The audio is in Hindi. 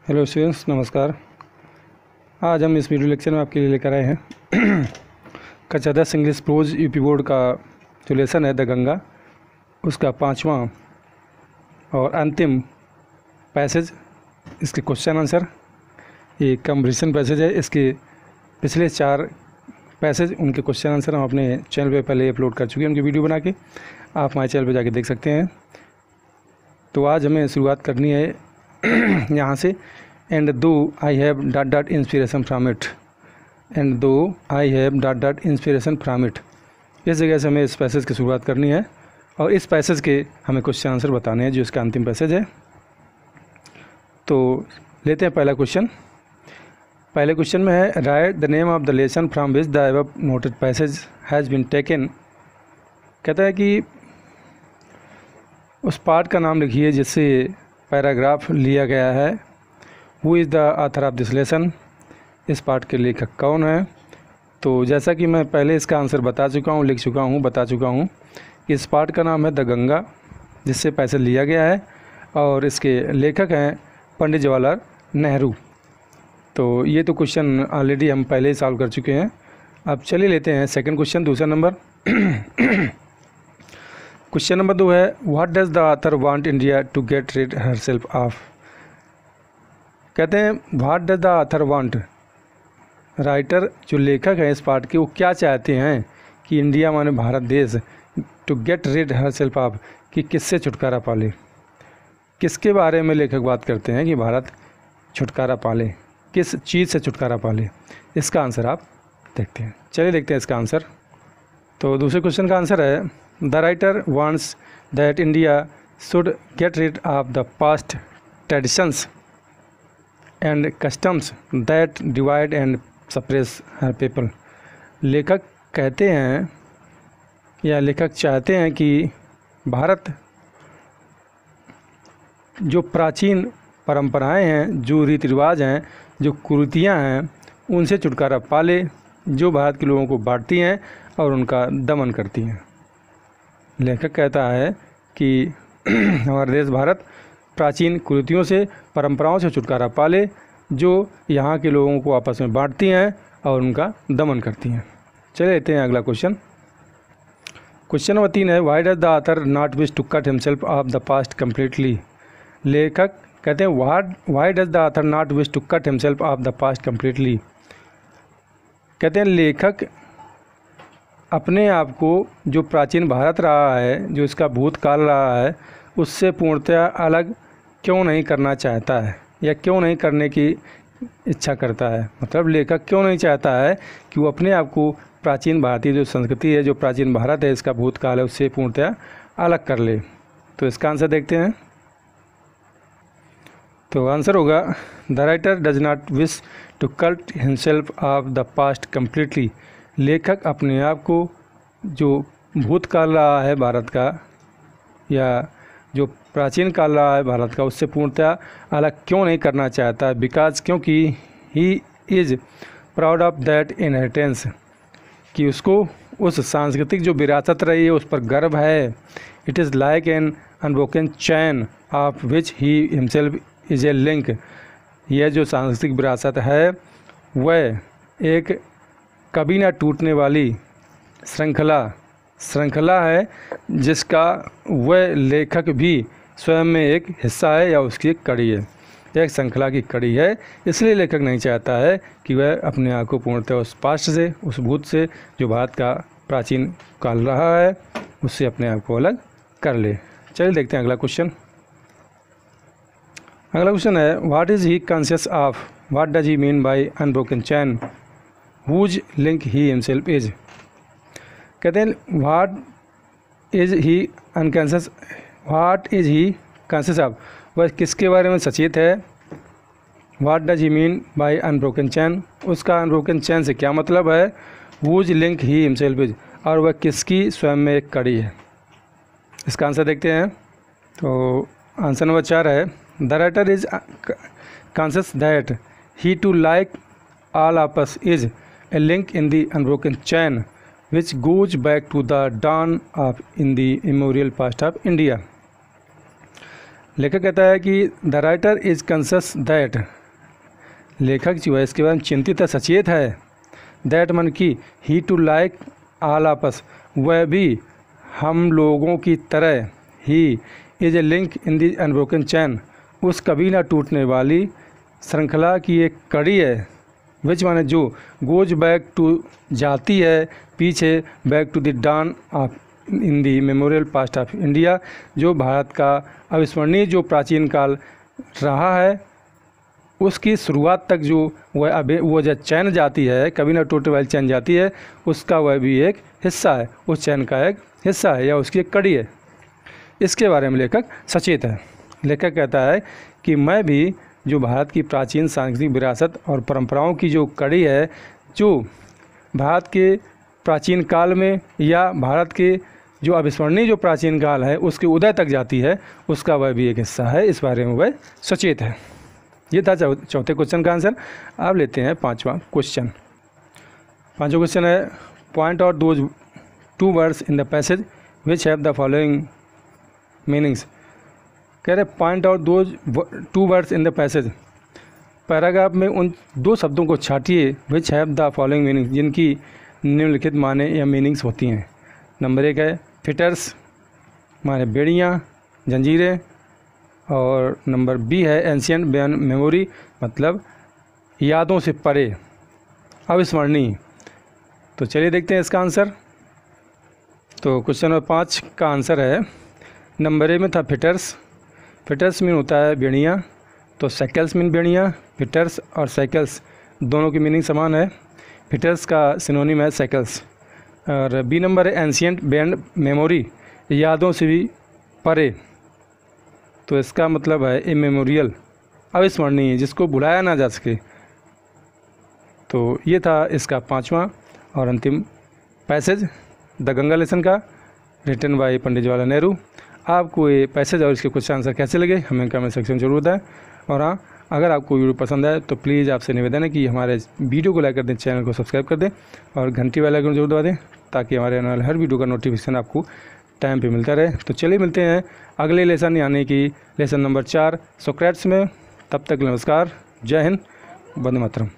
हेलो स्टूडेंट्स, नमस्कार। आज हम इस वीडियो लेक्चर में आपके लिए लेकर आए हैं कक्षा 10 इंग्लिश प्रोज यूपी बोर्ड का जो लेसन है द गंगा, उसका 5वां और अंतिम पैसेज, इसके क्वेश्चन आंसर। ये कंप्रीहेंशन पैसेज है। इसके पिछले 4 पैसेज, उनके क्वेश्चन आंसर हम अपने चैनल पे पहले अपलोड कर चुके हैं, उनकी वीडियो बना के। आप हमारे चैनल पे जाके देख सकते हैं। तो आज हमें शुरुआत करनी है यहाँ से। And though I have dot dot inspiration from it, and though I have dot dot inspiration from it, इस जगह से हमें इस पैसेज की शुरुआत करनी है और इस पैसेज के हमें क्वेश्चन आंसर बताने हैं जो इसका अंतिम पैसेज है। तो लेते हैं पहला क्वेश्चन। पहले क्वेश्चन में है write the name of the lesson from which the above noted passage has been taken. कहता है कि उस पार्ट का नाम लिखिए जिससे पैराग्राफ लिया गया है। Who is the author of this lesson, इस पार्ट के लेखक कौन है। तो जैसा कि मैं पहले इसका आंसर बता चुका हूँ, लिख चुका हूँ, बता चुका हूँ। इस पार्ट का नाम है द गंगा, जिससे पैसेज लिया गया है, और इसके लेखक हैं पंडित जवाहरलाल नेहरू। तो ये तो क्वेश्चन ऑलरेडी हम पहले ही सॉल्व कर चुके हैं। अब चलिए लेते हैं सेकंड क्वेश्चन, दूसरा नंबर। क्वेश्चन नंबर 2 है what does the author want India to get rid herself of. कहते हैं what does the author want, writer जो लेखक हैं इस पार्ट के, वो क्या चाहते हैं कि इंडिया माने भारत देश to get rid herself of, कि किससे छुटकारा पाले। किसके बारे में लेखक बात करते हैं कि भारत छुटकारा पाले, किस चीज़ से छुटकारा पाले। इसका आंसर आप देखते हैं। चलिए देखते हैं इसका आंसर। तो दूसरे क्वेश्चन का आंसर है the writer wants that India should get rid of the past traditions and customs that divide and suppress her people. लेखक कहते हैं या लेखक चाहते हैं कि भारत जो प्राचीन परंपराएं हैं, जो रीति रिवाज हैं, जो कुरीतियाँ हैं, उनसे छुटकारा पाले, जो भारत के लोगों को बांटती हैं और उनका दमन करती हैं। लेखक कहता है कि हमारा देश भारत प्राचीन कुरीतियों से, परंपराओं से छुटकारा पाले, जो यहाँ के लोगों को आपस में बांटती हैं और उनका दमन करती हैं। चले लेते हैं अगला क्वेश्चन। क्वेश्चन नंबर 3 है why does the author not wish to cut himself off the past completely. लेखक कहते हैं why does the author not wish to cut himself off the past completely. कहते हैं लेखक अपने आप को, जो प्राचीन भारत रहा है, जो इसका भूतकाल रहा है, उससे पूर्णतया अलग क्यों नहीं करना चाहता है या क्यों नहीं करने की इच्छा करता है। मतलब लेखक क्यों नहीं चाहता है कि वो अपने आप को प्राचीन भारतीय जो संस्कृति है, जो प्राचीन भारत है, इसका भूतकाल है, उससे पूर्णतया अलग कर ले। तो इसका आंसर देखते हैं। तो आंसर होगा the writer does not wish to cut himself off the past completely. लेखक अपने आप को, जो भूतकाल रहा है भारत का या जो प्राचीन काल रहा है भारत का, उससे पूर्णतः अलग क्यों नहीं करना चाहता है। बिकॉज, क्योंकि he is proud of that inheritance, कि उसको उस सांस्कृतिक जो विरासत रही है उस पर गर्व है। It is like an unbroken chain of which he himself is a link. यह जो सांस्कृतिक विरासत है वह एक कभी ना टूटने वाली श्रृंखला है, जिसका वह लेखक भी स्वयं में एक हिस्सा है या उसकी एक कड़ी है, एक श्रृंखला की कड़ी है। इसलिए लेखक नहीं चाहता है कि वह अपने आप को पूर्णतः उस पास्ट से, उस भूत से, जो भारत का प्राचीन काल रहा है, उससे अपने आप को अलग कर ले। चलिए देखते हैं अगला क्वेश्चन। अगला क्वेश्चन है what is he conscious of, what does he mean by unbroken chain whose link he himself is. कहते हैं what is he unconscious, what is he conscious of, वह किसके बारे में सचेत है। What does he mean by unbroken chain, उसका अनब्रोकन चैन से क्या मतलब है। Whose link he himself is, और वह किसकी स्वयं में एक कड़ी है। इसका आंसर देखते हैं। तो आंसर नंबर 4 है the writer is conscious that he too like all of us is a link in the unbroken chain which goes back to the dawn of in the immemorial past of India। लेखक कहता है कि the writer is conscious that, लेखक जो है इसके बारे में चिंतित है, सचेत है, दैट मन की ही टू लाइक ऑल आपस, वह भी हम लोगों की तरह he is a link in the unbroken chain, उस कभी ना टूटने वाली श्रृंखला की एक कड़ी है, विच माने जो गोज बैक टू जाती है पीछे, back to the dawn of in the memorial past of India, जो भारत का अविस्मरणीय जो प्राचीन काल रहा है उसकी शुरुआत तक जो वो जो चैन जाती है, कभी ना टूटने वाली चैन जाती है, उसका वह भी एक हिस्सा है, उस चैन का एक हिस्सा है या उसकी एक कड़ी है। इसके बारे में लेखक सचेत है। लेखक कहता है कि मैं भी जो भारत की प्राचीन सांस्कृतिक विरासत और परंपराओं की जो कड़ी है, जो भारत के प्राचीन काल में या भारत के जो अविस्मरणीय जो प्राचीन काल है उसके उदय तक जाती है, उसका वह भी एक हिस्सा है, इस बारे में वह सचेत है। ये था चौथे क्वेश्चन का आंसर। अब लेते हैं पांचवा क्वेश्चन। पांचवा क्वेश्चन है point out those two words in the passage which have the following meanings. कह रहे point out those two words in the passage, paragraph में उन दो शब्दों को छाटिए which have the following meanings, जिनकी निम्नलिखित माने या मीनिंग्स होती हैं। नंबर 1 है फिटर्स, माने बेड़ियाँ, जंजीरें, और नंबर बी है एंशियंट बियॉन्ड मेमोरी, मतलब यादों से परे, अविस्मरणीय। तो चलिए देखते हैं इसका आंसर। तो क्वेश्चन नंबर 5 का आंसर है नंबर ए में था फिटर्स। फिटर्स मीन होता है बेड़ियाँ, तो साइकिल्स मीन बेड़ियाँ। फिटर्स और साइकिल्स दोनों की मीनिंग समान है। फिटर्स का सिनोनिम है साइकिल्स। और बी नंबर है एंशियंट बियॉन्ड मेमोरी, यादों से भी परे, तो इसका मतलब है इमेमोरियल, अविस्मरणीय, जिसको भुलाया ना जा सके। तो ये था इसका पांचवा और अंतिम पैसेज द गंगा लेसन का, रिटन बाय पंडित जवाहरलाल नेहरू। आपको ये पैसेज और इसके कुछ आंसर कैसे लगे हमें कमेंट सेक्शन में जरूर बताएं। और हाँ, अगर आपको वीडियो पसंद आए तो प्लीज़ आपसे निवेदन है कि हमारे वीडियो को लाइक कर दें, चैनल को सब्सक्राइब कर दें और घंटी वाला आइकन जरूर दबा दें, ताकि हमारे आने वाले हर वीडियो का नोटिफिकेशन आपको टाइम पे मिलता रहे। तो चलिए मिलते हैं अगले लेसन यानी कि लेसन नंबर 4 सोक्रेट्स में। तब तक नमस्कार, जय हिंद, वंदे मातरम।